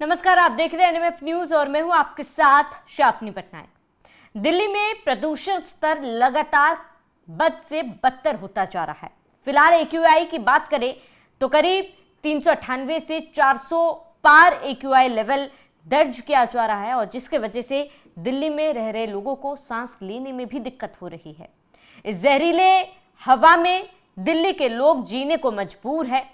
नमस्कार, आप देख रहे हैं एनएमएफ न्यूज और मैं हूं आपके साथ शाफनी पटनायक। दिल्ली में प्रदूषण स्तर लगातार बद से बदतर होता जा रहा है। फिलहाल एक्यूआई की बात करें तो करीब 398 से 400 पार एक्यूआई लेवल दर्ज किया जा रहा है और जिसके वजह से दिल्ली में रह रहे लोगों को सांस लेने में भी दिक्कत हो रही है। इस जहरीले हवा में दिल्ली के लोग जीने को मजबूर है।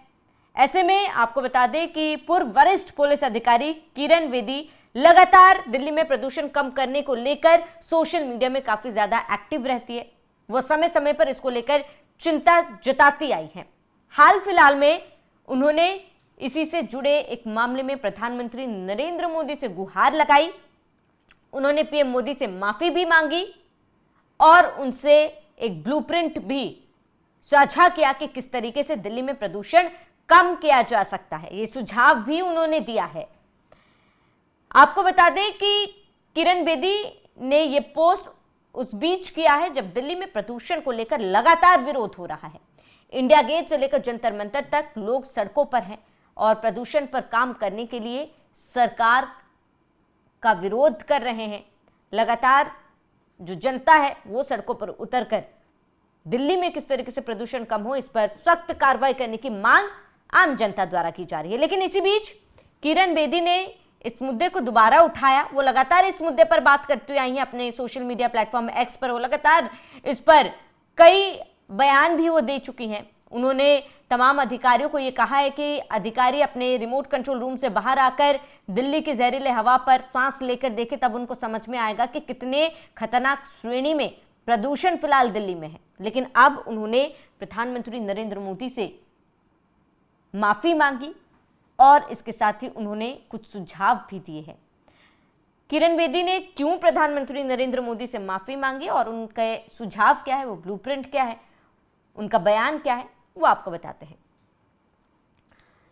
ऐसे में आपको बता दें कि पूर्व वरिष्ठ पुलिस अधिकारी किरण बेदी लगातार दिल्ली में प्रदूषण कम करने को लेकर सोशल मीडिया में काफी ज्यादा एक्टिव रहती है। वो समय समय पर इसको लेकर चिंता जताती आई हैं। हाल फिलहाल में उन्होंने इसी से जुड़े एक मामले में प्रधानमंत्री नरेंद्र मोदी से गुहार लगाई। उन्होंने पीएम मोदी से माफी भी मांगी और उनसे एक ब्लूप्रिंट भी साझा किया कि किस तरीके से दिल्ली में प्रदूषण कम किया जा सकता है। ये सुझाव भी उन्होंने दिया है। आपको बता दें कि किरण बेदी ने ये पोस्ट उस बीच किया है जब दिल्ली में प्रदूषण को लेकर लगातार विरोध हो रहा है। इंडिया गेट से लेकर जंतर मंतर तक लोग सड़कों पर हैं और प्रदूषण पर काम करने के लिए सरकार का विरोध कर रहे हैं। लगातार जो जनता है वो सड़कों पर उतरकर दिल्ली में किस तरीके से प्रदूषण कम हो इस पर सख्त कार्रवाई करने की मांग आम जनता द्वारा की जा रही है। लेकिन इसी बीच किरण बेदी ने इस मुद्दे को दोबारा उठाया। वो लगातार इस मुद्दे पर बात करती हुई आई हैं अपने सोशल मीडिया प्लेटफॉर्म एक्स पर। वो लगातार इस पर कई बयान भी वो दे चुकी हैं। उन्होंने तमाम अधिकारियों को ये कहा है कि अधिकारी अपने रिमोट कंट्रोल रूम से बाहर आकर दिल्ली की जहरीले हवा पर सांस लेकर देखे, तब उनको समझ में आएगा कि कितने खतरनाक श्रेणी में प्रदूषण फिलहाल दिल्ली में है। लेकिन अब उन्होंने प्रधानमंत्री नरेंद्र मोदी से माफी मांगी और इसके साथ ही उन्होंने कुछ सुझाव भी दिए हैं। किरण बेदी ने क्यों प्रधानमंत्री नरेंद्र मोदी से माफी मांगी और उनके सुझाव क्या है, वो ब्लूप्रिंट क्या है, उनका बयान क्या है, वो आपको बताते हैं।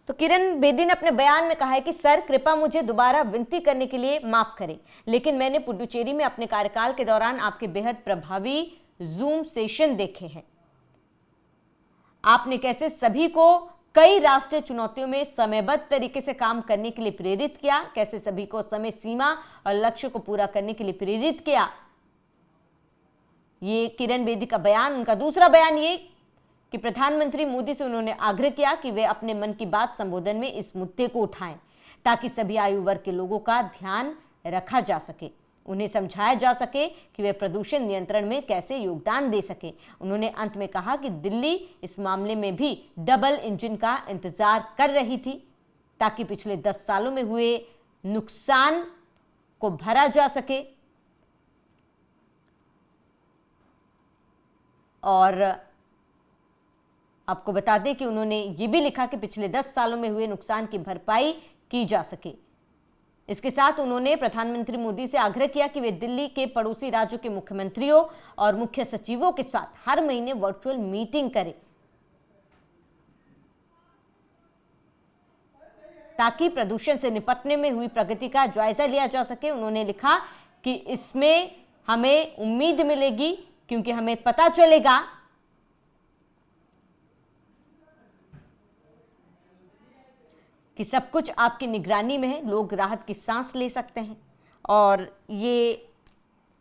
तो किरण बेदी ने अपने बयान में कहा है कि सर कृपया मुझे दोबारा विनती करने के लिए माफ करें, लेकिन मैंने पुडुचेरी में अपने कार्यकाल के दौरान आपके बेहद प्रभावी जूम सेशन देखे हैं। आपने कैसे सभी को कई राष्ट्रीय चुनौतियों में समयबद्ध तरीके से काम करने के लिए प्रेरित किया, कैसे सभी को समय सीमा और लक्ष्य को पूरा करने के लिए प्रेरित किया। ये किरण बेदी का बयान। उनका दूसरा बयान ये कि प्रधानमंत्री मोदी से उन्होंने आग्रह किया कि वे अपने मन की बात संबोधन में इस मुद्दे को उठाएं ताकि सभी आयु वर्ग के लोगों का ध्यान रखा जा सके, उन्हें समझाया जा सके कि वे प्रदूषण नियंत्रण में कैसे योगदान दे सके। उन्होंने अंत में कहा कि दिल्ली इस मामले में भी डबल इंजन का इंतजार कर रही थी ताकि पिछले 10 सालों में हुए नुकसान को भरा जा सके। और आपको बता दें कि उन्होंने ये भी लिखा कि पिछले 10 सालों में हुए नुकसान की भरपाई की जा सके। इसके साथ उन्होंने प्रधानमंत्री मोदी से आग्रह किया कि वे दिल्ली के पड़ोसी राज्यों के मुख्यमंत्रियों और मुख्य सचिवों के साथ हर महीने वर्चुअल मीटिंग करें ताकि प्रदूषण से निपटने में हुई प्रगति का जायजा लिया जा सके। उन्होंने लिखा कि इसमें हमें उम्मीद मिलेगी क्योंकि हमें पता चलेगा कि सब कुछ आपकी निगरानी में है, लोग राहत की सांस ले सकते हैं। और ये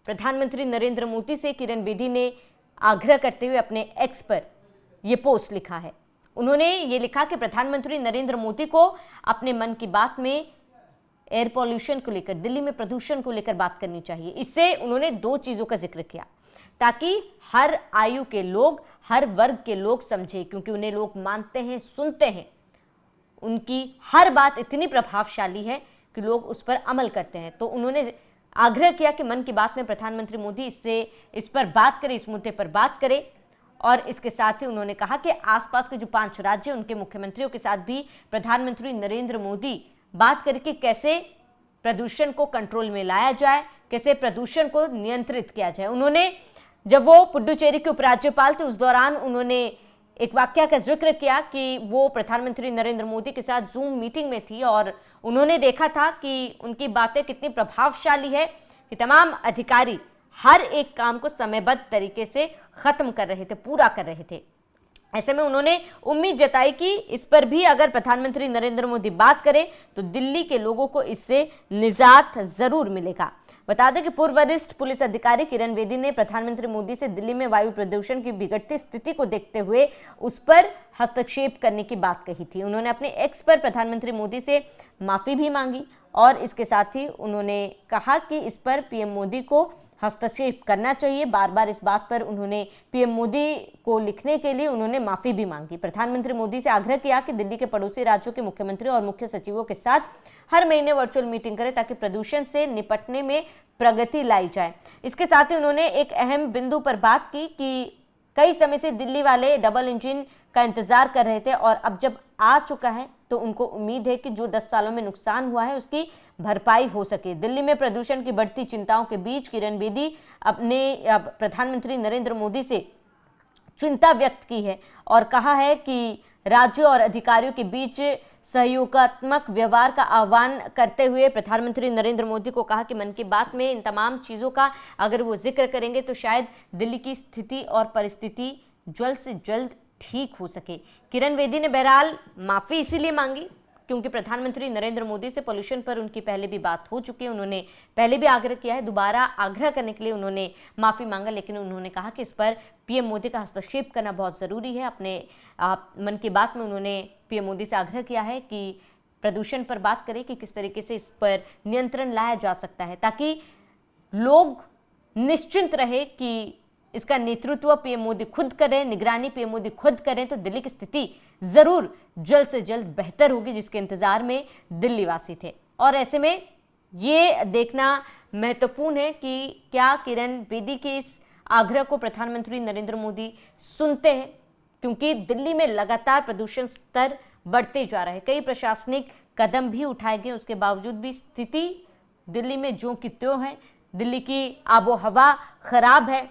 प्रधानमंत्री नरेंद्र मोदी से किरण बेदी ने आग्रह करते हुए अपने एक्स पर ये पोस्ट लिखा है। उन्होंने ये लिखा कि प्रधानमंत्री नरेंद्र मोदी को अपने मन की बात में एयर पॉल्यूशन को लेकर, दिल्ली में प्रदूषण को लेकर बात करनी चाहिए। इससे उन्होंने 2 चीज़ों का जिक्र किया ताकि हर आयु के लोग, हर वर्ग के लोग समझे, क्योंकि उन्हें लोग मानते हैं, सुनते हैं। उनकी हर बात इतनी प्रभावशाली है कि लोग उस पर अमल करते हैं। तो उन्होंने आग्रह किया कि मन की बात में प्रधानमंत्री मोदी इस पर बात करें, इस मुद्दे पर बात करें। और इसके साथ ही उन्होंने कहा कि आसपास के जो 5 राज्य हैं उनके मुख्यमंत्रियों के साथ भी प्रधानमंत्री नरेंद्र मोदी बात करके कैसे प्रदूषण को कंट्रोल में लाया जाए, कैसे प्रदूषण को नियंत्रित किया जाए। उन्होंने जब वो पुडुचेरी के उपराज्यपाल थे उस दौरान उन्होंने एक वाक्य का जिक्र किया कि वो प्रधानमंत्री नरेंद्र मोदी के साथ जूम मीटिंग में थी और उन्होंने देखा था कि उनकी बातें कितनी प्रभावशाली है कि तमाम अधिकारी हर एक काम को समयबद्ध तरीके से खत्म कर रहे थे, पूरा कर रहे थे। ऐसे में उन्होंने उम्मीद जताई कि इस पर भी अगर प्रधानमंत्री नरेंद्र मोदी बात करें तो दिल्ली के लोगों को इससे निजात जरूर मिलेगा। बता दें कि पूर्व वरिष्ठ पुलिस अधिकारी किरण बेदी ने प्रधानमंत्री मोदी से दिल्ली में वायु प्रदूषण की बिगड़ती स्थिति को देखते हुए उस पर हस्तक्षेप करने की बात कही थी। उन्होंने अपने एक्स पर प्रधानमंत्री मोदी से माफी भी मांगी और इसके साथ ही उन्होंने कहा कि इस पर पीएम मोदी को हस्तक्षेप करना चाहिए। बार बार इस बात पर उन्होंने पीएम मोदी को लिखने के लिए उन्होंने माफी भी मांगी। प्रधानमंत्री मोदी से आग्रह किया कि दिल्ली के पड़ोसी राज्यों के मुख्यमंत्री और मुख्य सचिवों के साथ हर महीने वर्चुअल मीटिंग करें ताकि प्रदूषण से निपटने में प्रगति लाई जाए। इसके साथ ही उन्होंने एक अहम बिंदु पर बात की कि कई समय से दिल्ली वाले डबल इंजन का इंतजार कर रहे थे और अब जब आ चुका है तो उनको उम्मीद है कि जो 10 सालों में नुकसान हुआ है उसकी भरपाई हो सके। दिल्ली में प्रदूषण की बढ़ती चिंताओं के बीच किरण बेदी अपने प्रधानमंत्री नरेंद्र मोदी से चिंता व्यक्त की है और कहा है कि राज्यों और अधिकारियों के बीच सहयोगात्मक व्यवहार का आह्वान करते हुए प्रधानमंत्री नरेंद्र मोदी को कहा कि मन की बात में इन तमाम चीज़ों का अगर वो जिक्र करेंगे तो शायद दिल्ली की स्थिति और परिस्थिति जल्द से जल्द ठीक हो सके। किरण बेदी ने बहरहाल माफ़ी इसीलिए मांगी क्योंकि प्रधानमंत्री नरेंद्र मोदी से पोल्यूशन पर उनकी पहले भी बात हो चुकी है। उन्होंने पहले भी आग्रह किया है, दोबारा आग्रह करने के लिए उन्होंने माफ़ी मांगा, लेकिन उन्होंने कहा कि इस पर पीएम मोदी का हस्तक्षेप करना बहुत ज़रूरी है। अपने मन की बात में उन्होंने पीएम मोदी से आग्रह किया है कि प्रदूषण पर बात करें कि किस तरीके से इस पर नियंत्रण लाया जा सकता है ताकि लोग निश्चिंत रहे कि इसका नेतृत्व पीएम मोदी खुद करें, निगरानी पीएम मोदी खुद करें तो दिल्ली की स्थिति जरूर जल्द से जल्द बेहतर होगी, जिसके इंतजार में दिल्ली वासी थे। और ऐसे में ये देखना महत्वपूर्ण है कि क्या किरण बेदी के इस आग्रह को प्रधानमंत्री नरेंद्र मोदी सुनते हैं, क्योंकि दिल्ली में लगातार प्रदूषण स्तर बढ़ते जा रहा है। कई प्रशासनिक कदम भी उठाए गए, उसके बावजूद भी स्थिति दिल्ली में ज्यों की त्यों है। दिल्ली की आबो हवा खराब है,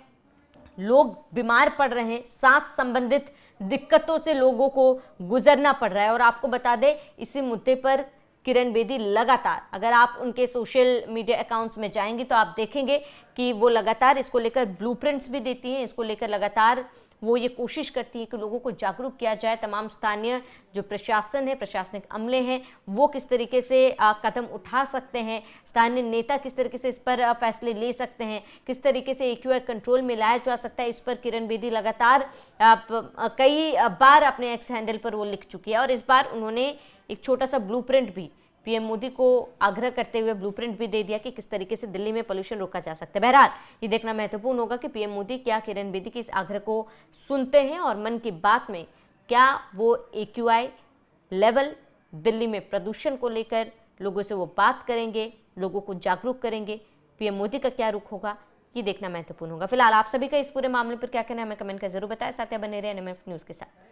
लोग बीमार पड़ रहे हैं, सांस संबंधित दिक्कतों से लोगों को गुजरना पड़ रहा है। और आपको बता दें इसी मुद्दे पर किरण बेदी लगातार, अगर आप उनके सोशल मीडिया अकाउंट्स में जाएंगे तो आप देखेंगे कि वो लगातार इसको लेकर ब्लूप्रिंट्स भी देती हैं, इसको लेकर लगातार वो ये कोशिश करती है कि लोगों को जागरूक किया जाए। तमाम स्थानीय जो प्रशासन है, प्रशासनिक अमले हैं, वो किस तरीके से कदम उठा सकते हैं, स्थानीय नेता किस तरीके से इस पर फैसले ले सकते हैं, किस तरीके से AQI कंट्रोल में लाया जा सकता है, इस पर किरण बेदी लगातार कई बार अपने एक्स हैंडल पर वो लिख चुकी है। और इस बार उन्होंने एक छोटा सा ब्लूप्रिंट भी पीएम मोदी को आग्रह करते हुए ब्लूप्रिंट भी दे दिया कि किस तरीके से दिल्ली में पोल्यूशन रोका जा सकता है। बहरहाल ये देखना महत्वपूर्ण होगा कि पीएम मोदी क्या किरण बेदी के इस आग्रह को सुनते हैं और मन की बात में क्या वो AQI लेवल दिल्ली में प्रदूषण को लेकर लोगों से वो बात करेंगे, लोगों को जागरूक करेंगे। पीएम मोदी का क्या रुख होगा ये देखना महत्वपूर्ण होगा। फिलहाल आप सभी का इस पूरे मामले पर क्या कहना है हमें कमेंट कर जरूर बताएं। साथ ही बने रहे NMF न्यूज़ के साथ।